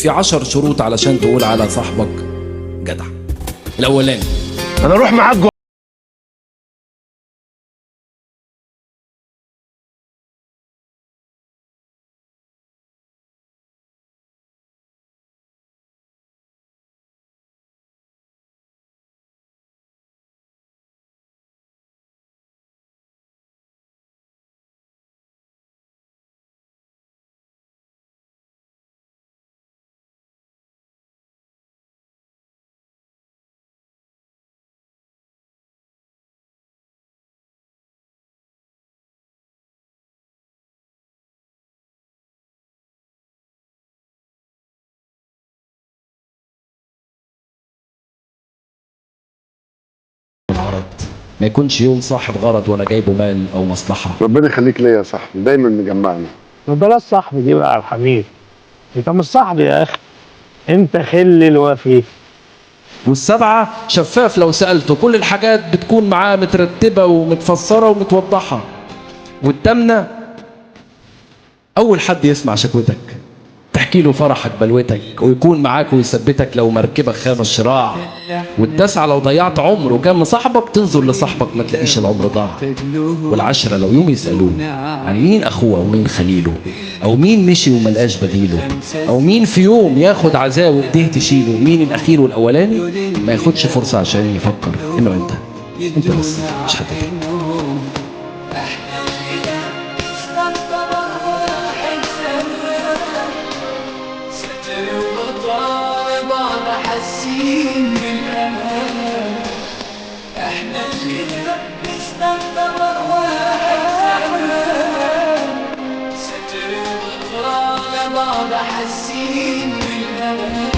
في 10 شروط علشان تقول على صاحبك جدع. الأولاني، انا اروح معاك الغرض ما يكونش يوم صاحب غرض ولا جايبه مال أو مصلحة. ربنا يخليك ليا يا صاحبي، دايما مجمعنا. ما بلاش صاحبي دي بقى يا الحبيب. انت مش صاحبي يا اخي، انت خل الوفي. والسبعة، شفاف لو سألته كل الحاجات بتكون معاه مترتبة ومتفسرة ومتوضحة. والتامنة، أول حد يسمع شكوتك تحكي له فرحك بلوتك ويكون معاك ويثبتك لو مركبك خاب الشراع. والتاسعة، لو ضيعت عمر وكان مصاحبك تنظر لصاحبك ما تلاقيش العمر ضاع. والعشرة، لو يوم يسألوه عن مين أخوه ومين خليله، أو مين مشي وملقاش بديله، أو مين في يوم ياخد عزاه وإيديه تشيله، مين الأخير والأولاني ما ياخدش فرصة عشان يفكر إنه أنت بس، مش حد تاني. حاسين بالأمان، احنا اللي نستنطر واحد زمان. ستر وغفران لبعض حاسين بالأمان.